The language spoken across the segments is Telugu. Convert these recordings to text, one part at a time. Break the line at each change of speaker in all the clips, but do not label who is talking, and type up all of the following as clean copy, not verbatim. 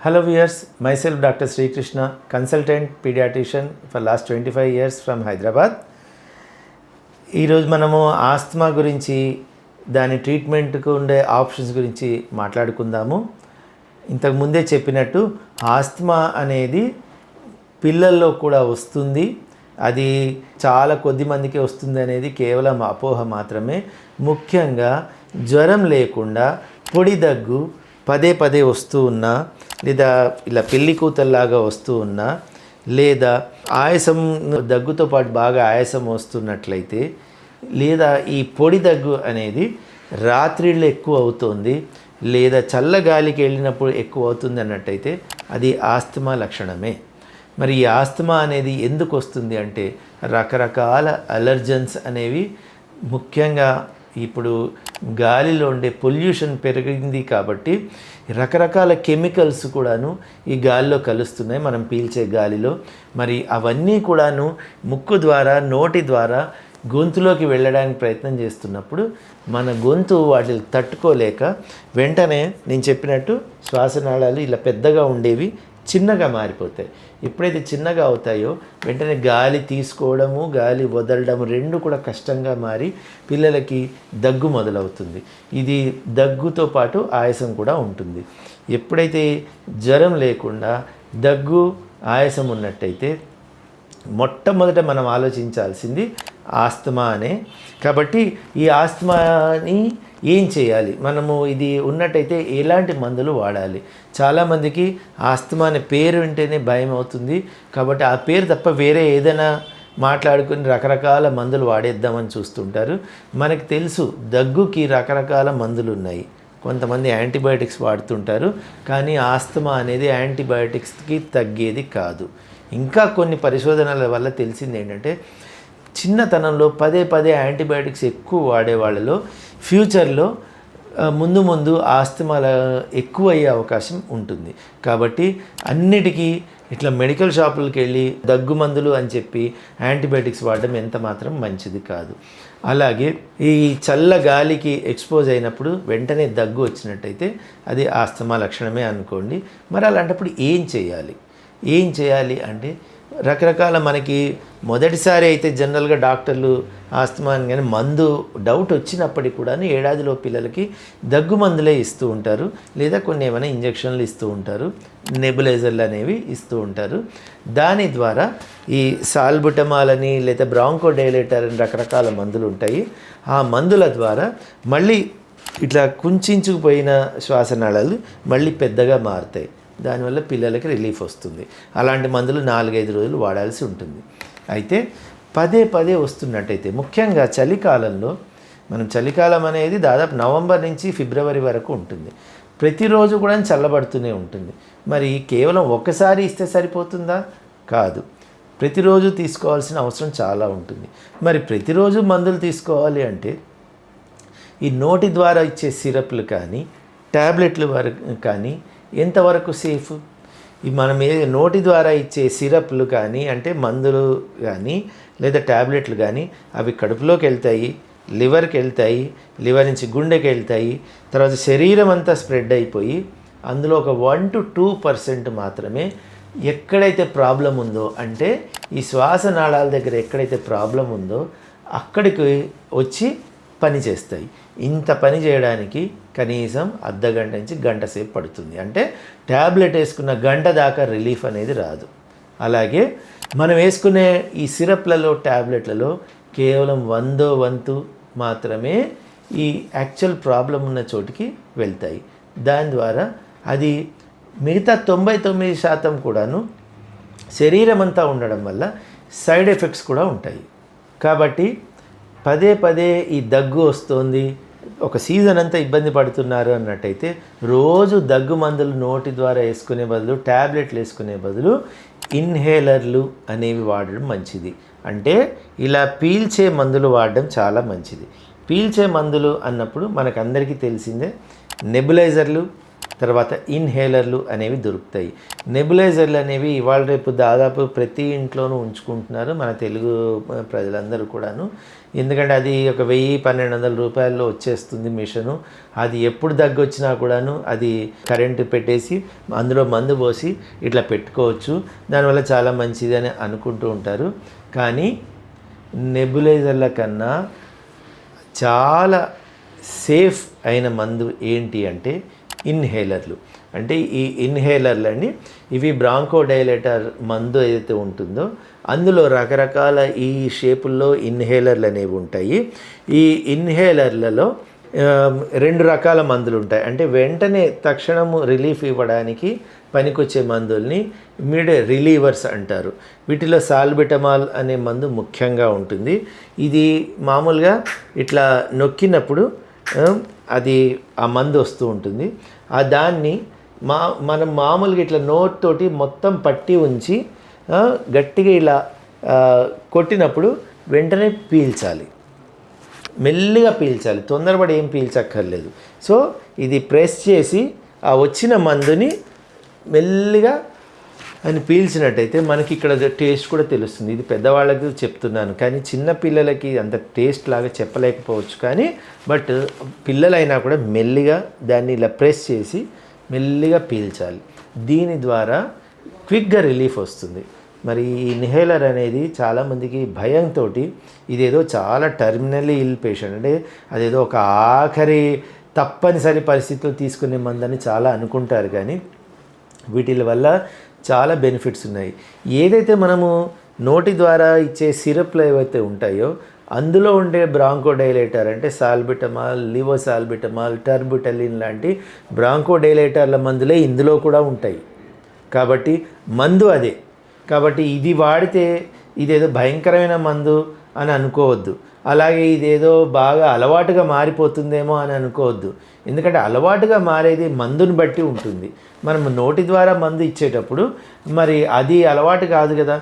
Hello viewers, myself Dr. Sri Krishna, consultant pediatrician for last 25 years from Hyderabad. ఈరోజు మనము ఆస్తమా గురించి దాని ట్రీట్మెంట్కు ఉండే ఆప్షన్స్ గురించి మాట్లాడుకుందాము. ఇంతకుముందే చెప్పినట్టు ఆస్తమా అనేది పిల్లల్లో కూడా వస్తుంది. అది చాలా కొద్ది మందికి వస్తుంది అనేది కేవలం అపోహ మాత్రమే. ముఖ్యంగా జ్వరం లేకుండా పొడి దగ్గు పదే పదే వస్తూ ఉన్నా, లేదా ఇలా పెళ్లి కూతల్లాగా వస్తూ ఉన్నా, లేదా ఆయాసం దగ్గుతో పాటు బాగా ఆయాసం వస్తున్నట్లయితే, లేదా ఈ పొడి దగ్గు అనేది రాత్రిళ్ళు ఎక్కువ అవుతుంది, లేదా చల్లగాలికి వెళ్ళినప్పుడు ఎక్కువ అవుతుంది అన్నట్టయితే అది ఆస్తమా లక్షణమే. మరి ఈ ఆస్తమా అనేది ఎందుకు వస్తుంది అంటే రకరకాల అలర్జన్స్ అనేవి, ముఖ్యంగా ఇప్పుడు గాలిలో ఉండే పొల్యూషన్ పెరిగింది కాబట్టి రకరకాల కెమికల్స్ కూడాను ఈ గాలిలో కలుస్తున్నాయి, మనం పీల్చే గాలిలో. మరి అవన్నీ కూడాను ముక్కు ద్వారా, నోటి ద్వారా గొంతులోకి వెళ్ళడానికి ప్రయత్నం చేస్తున్నప్పుడు మన గొంతు వాటిని తట్టుకోలేక వెంటనే నేను చెప్పినట్టు శ్వాసనాళాలు ఇలా పెద్దగా ఉండేవి చిన్నగా మారిపోతాయి. ఎప్పుడైతే చిన్నగా అవుతాయో వెంటనే గాలి తీసుకోవడము, గాలి వదలడము రెండు కూడా కష్టంగా మారి పిల్లలకి దగ్గు మొదలవుతుంది. ఇది దగ్గుతో పాటు ఆయాసం కూడా ఉంటుంది. ఎప్పుడైతే జ్వరం లేకుండా దగ్గు, ఆయాసం ఉన్నట్టయితే మొట్టమొదట మనం ఆలోచించాల్సింది ఆస్తమా అనే. కాబట్టి ఈ ఆస్తమాని ఏం చేయాలి, మనము ఇది ఉన్నట్టయితే ఎలాంటి మందులు వాడాలి? చాలామందికి ఆస్తమా అనే పేరు వింటేనే భయం అవుతుంది. కాబట్టి ఆ పేరు తప్ప వేరే ఏదైనా మాట్లాడుకుని రకరకాల మందులు వాడేద్దామని చూస్తుంటారు. మనకు తెలుసు దగ్గుకి రకరకాల మందులు ఉన్నాయి. కొంతమంది యాంటీబయాటిక్స్ వాడుతుంటారు, కానీ ఆస్తమా అనేది యాంటీబయాటిక్స్కి తగ్గేది కాదు. ఇంకా కొన్ని పరిశోధనల వల్ల తెలిసింది ఏంటంటే, చిన్నతనంలో పదే పదే యాంటీబయాటిక్స్ ఎక్కువ వాడే వాళ్ళలో ఫ్యూచర్లో ముందు ఆస్తమా ఎక్కువ అయ్యే అవకాశం ఉంటుంది. కాబట్టి అన్నిటికీ ఇట్లా మెడికల్ షాపులకు వెళ్ళి దగ్గు మందులు అని చెప్పి యాంటీబయాటిక్స్ వాడడం ఎంత మాత్రం మంచిది కాదు. అలాగే ఈ చల్ల గాలికి ఎక్స్పోజ్ అయినప్పుడు వెంటనే దగ్గు వచ్చినట్టయితే అది ఆస్తమా లక్షణమే అనుకోండి. మరి అలాంటప్పుడు ఏం చేయాలి అంటే రకరకాల, మనకి మొదటిసారి అయితే జనరల్గా డాక్టర్లు ఆస్తమా అని కానీ మందు డౌట్ వచ్చినప్పటికీ కూడా ఏడాదిలో పిల్లలకి దగ్గు మందులే ఇస్తూ ఉంటారు, లేదా కొన్ని ఏమైనా ఇంజక్షన్లు ఇస్తూ ఉంటారు, నెబులైజర్లు అనేవి ఇస్తూ ఉంటారు. దాని ద్వారా ఈ సాల్బుటమాల్ అని లేదా బ్రాంకోడైలేటర్ అని రకరకాల మందులు ఉంటాయి. ఆ మందుల ద్వారా మళ్ళీ ఇట్లా కుంచుకుపోయిన శ్వాసనాళాలు మళ్ళీ పెద్దగా మారుతాయి. దానివల్ల పిల్లలకి రిలీఫ్ వస్తుంది. అలాంటి మందులు 4-5 రోజులు వాడాల్సి ఉంటుంది. అయితే పదే పదే వస్తున్నట్టయితే, ముఖ్యంగా చలికాలంలో, మనం చలికాలం అనేది దాదాపు నవంబర్ నుంచి ఫిబ్రవరి వరకు ఉంటుంది. ప్రతిరోజు కూడా చల్లబడుతూనే ఉంటుంది. మరి కేవలం ఒక్కసారి ఇస్తే సరిపోతుందా? కాదు, ప్రతిరోజు తీసుకోవాల్సిన అవసరం చాలా ఉంటుంది. మరి ప్రతిరోజు మందులు తీసుకోవాలి అంటే ఈ నోటి ద్వారా ఇచ్చే సిరప్లు కానీ ట్యాబ్లెట్లు వరకు కానీ ఎంతవరకు సేఫ్? ఈ మనం నోటి ద్వారా ఇచ్చే సిరప్లు కానీ, అంటే మందులు కానీ లేదా ట్యాబ్లెట్లు కానీ, అవి కడుపులోకి వెళ్తాయి, లివర్కి వెళ్తాయి, లివర్ నుంచి గుండెకి వెళ్తాయి, తర్వాత శరీరం అంతా స్ప్రెడ్ అయిపోయి అందులో ఒక 1-2% మాత్రమే ఎక్కడైతే ప్రాబ్లం ఉందో, అంటే ఈ శ్వాసనాళాల దగ్గర ఎక్కడైతే ప్రాబ్లం ఉందో అక్కడికి వచ్చి పని చేస్తాయి. ఇంత పని చేయడానికి కనీసం అర్ధగంట నుంచి గంట సేపు పడుతుంది. అంటే ట్యాబ్లెట్ వేసుకున్న గంట దాకా రిలీఫ్ అనేది రాదు. అలాగే మనం వేసుకునే ఈ సిరప్లలో, ట్యాబ్లెట్లలో కేవలం 100వ వంతు మాత్రమే ఈ యాక్చువల్ ప్రాబ్లం ఉన్న చోటికి వెళ్తాయి. దాని ద్వారా అది మిగతా 99% కూడాను శరీరం అంతా ఉండడం వల్ల సైడ్ ఎఫెక్ట్స్ కూడా ఉంటాయి. కాబట్టి పదే పదే ఈ దగ్గు వస్తుంది, ఒక సీజన్ అంతా ఇబ్బంది పడుతున్నారు అన్నట్టయితే రోజు దగ్గు మందులు నోటి ద్వారా వేసుకునే బదులు, ట్యాబ్లెట్లు వేసుకునే బదులు ఇన్హేలర్లు అనేవి వాడడం మంచిది. అంటే ఇలా పీల్చే మందులు వాడడం చాలా మంచిది. పీల్చే మందులు అన్నప్పుడు మనకందరికీ తెలిసిందే నెబులైజర్లు, తర్వాత ఇన్హేలర్లు అనేవి దొరుకుతాయి. నెబులైజర్లు అనేవి ఇవాళ రేపు దాదాపు ప్రతి ఇంట్లోనూ ఉంచుకుంటున్నారు మన తెలుగు ప్రజలందరూ కూడాను. ఎందుకంటే అది ఒక 1000-1200 రూపాయల్లో వచ్చేస్తుంది మిషను. అది ఎప్పుడు దగ్గొచ్చినా కూడాను అది కరెంటు పెట్టేసి అందులో మందు పోసి ఇట్లా పెట్టుకోవచ్చు. దానివల్ల చాలా మంచిది అని అనుకుంటూ ఉంటారు. కానీ నెబులైజర్ల కన్నా చాలా సేఫ్ అయిన మందు ఏంటి అంటే ఇన్హేలర్లు. అంటే ఈ ఇన్హేలర్లు అండి, ఇవి బ్రాంకోడైలేటర్ మందు ఏదైతే ఉంటుందో అందులో రకరకాల ఈ షేపుల్లో ఇన్హేలర్లు అనేవి ఉంటాయి. ఈ ఇన్హేలర్లలో 2 రకాల మందులు ఉంటాయి. అంటే వెంటనే తక్షణము రిలీఫ్ ఇవ్వడానికి పనికొచ్చే మందుల్ని ఇమ్మీడియట్ రిలీవర్స్ అంటారు. వీటిలో సాల్బిటమాల్ అనే మందు ముఖ్యంగా ఉంటుంది. ఇది మామూలుగా ఇట్లా నొక్కినప్పుడు అది ఆ మందు వస్తూ ఉంటుంది. ఆ దాన్ని మనం మామూలుగా ఇట్లా నోట్ తోటి మొత్తం పట్టి ఉంచి గట్టిగా ఇలా కొట్టినప్పుడు వెంటనే పీల్చాలి, మెల్లిగా పీల్చాలి, తొందరపడి ఏం పీల్చక్కర్లేదు. సో ఇది ప్రెస్ చేసి ఆ వచ్చిన మందుని మెల్లిగా అని పీల్చినట్టయితే మనకి ఇక్కడ టేస్ట్ కూడా తెలుస్తుంది. ఇది పెద్దవాళ్ళకి చెప్తున్నాను, కానీ చిన్న పిల్లలకి అంత టేస్ట్ లాగా చెప్పలేకపోవచ్చు. కానీ బట్ పిల్లలైనా కూడా మెల్లిగా దాన్ని ఇలా ప్రెస్ చేసి మెల్లిగా పీల్చాలి. దీని ద్వారా క్విక్గా రిలీఫ్ వస్తుంది. మరి ఈ ఇన్హేలర్ అనేది చాలామందికి భయంతో ఇదేదో చాలా టర్మినల్లీ ఇల్ పేషెంట్, అంటే అదేదో ఒక ఆఖరి తప్పనిసరి పరిస్థితుల్లో తీసుకునే మందని చాలా అనుకుంటారు. కానీ వీటి వల్ల చాలా బెనిఫిట్స్ ఉన్నాయి. ఏదైతే మనము నోటి ద్వారా ఇచ్చే సిరప్లు ఏవైతే ఉంటాయో అందులో ఉండే బ్రాంకోడైలేటర్ అంటే సాల్బిటమాల్, లివోసాల్బిటమాల్, టర్బుటలిన్ లాంటి బ్రాంకోడైలేటర్ల మందులే ఇందులో కూడా ఉంటాయి. కాబట్టి మందు అదే. కాబట్టి ఇది వాడితే ఇదేదో భయంకరమైన మందు అని అనుకోవద్దు. అలాగే ఇదేదో బాగా అలవాటుగా మారిపోతుందేమో అని అనుకోవద్దు. ఎందుకంటే అలవాటుగా మారేది మందుని బట్టి ఉంటుంది. మనం నోటి ద్వారా మందు ఇచ్చేటప్పుడు మరి అది అలవాటు కాదు కదా.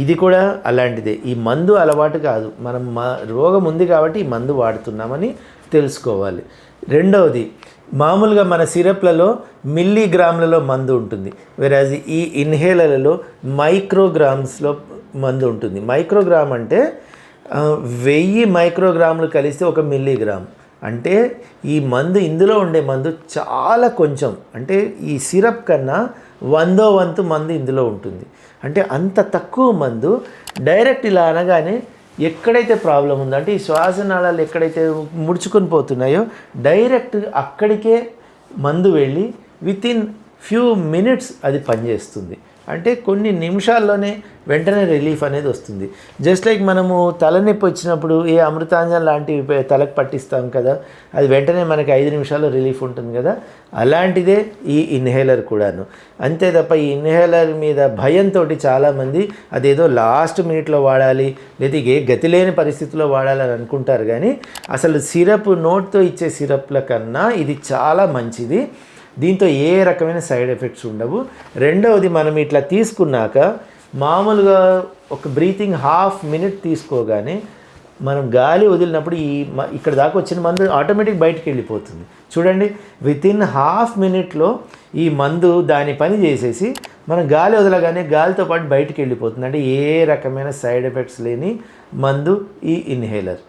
ఇది కూడా అలాంటిదే. ఈ మందు అలవాటు కాదు, మనం రోగం ఉంది కాబట్టి ఈ మందు వాడుతున్నామని తెలుసుకోవాలి. రెండవది, మామూలుగా మన సిరప్లలో మిల్లీగ్రాములలో మందు ఉంటుంది, వెరాజ్ ఈ ఇన్హేలర్లలో మైక్రోగ్రామ్స్లో మందు ఉంటుంది. మైక్రోగ్రామ్ అంటే 1000 మైక్రోగ్రాములు కలిస్తే 1 మిల్లీగ్రామ్. అంటే ఈ మందు, ఇందులో ఉండే మందు చాలా కొంచెం, అంటే ఈ సిరప్ కన్నా 100వ వంతు మందు ఇందులో ఉంటుంది. అంటే అంత తక్కువ మందు డైరెక్ట్ ఇలా అనగానే ఎక్కడైతే ప్రాబ్లం ఉందో, అంటే ఈ శ్వాసనాళాలు ఎక్కడైతే ముడుచుకొని పోతున్నాయో డైరెక్ట్ అక్కడికే మందు వెళ్ళి వితిన్ ఫ్యూ మినిట్స్ అది పనిచేస్తుంది. అంటే కొన్ని నిమిషాల్లోనే వెంటనే రిలీఫ్ అనేది వస్తుంది. జస్ట్ లైక్ మనము తలనొప్పి వచ్చినప్పుడు ఏ అమృతాంజన్ లాంటివి తలకు పట్టిస్తాం కదా, అది వెంటనే మనకి 5 నిమిషాల్లో రిలీఫ్ ఉంటుంది కదా, అలాంటిదే ఈ ఇన్హేలర్ కూడాను. అంతే తప్ప ఈ ఇన్హేలర్ మీద భయంతో చాలామంది అదేదో లాస్ట్ మినిట్లో వాడాలి లేదా ఏ గతి లేని పరిస్థితిలో వాడాలని అనుకుంటారు. కానీ అసలు సిరప్, నోట్తో ఇచ్చే సిరప్ల కన్నా ఇది చాలా మంచిది. దీంతో ఏ రకమైన సైడ్ ఎఫెక్ట్స్ ఉండవు. రెండవది, మనం ఇట్లా తీసుకున్నాక మామూలుగా ఒక బ్రీతింగ్ ½ మినిట్ తీసుకోగానే మనం గాలి వదిలినప్పుడు ఇక్కడ దాకా వచ్చిన మందు ఆటోమేటిక్ బయటికి వెళ్ళిపోతుంది. చూడండి, వితిన్ ½ మినిట్లో ఈ మందు దాని పని చేసేసి మనం గాలి వదలగానే గాలితో పాటు బయటికి వెళ్ళిపోతుంది. అంటే ఏ రకమైన సైడ్ ఎఫెక్ట్స్ లేని మందు ఈ ఇన్హేలర్.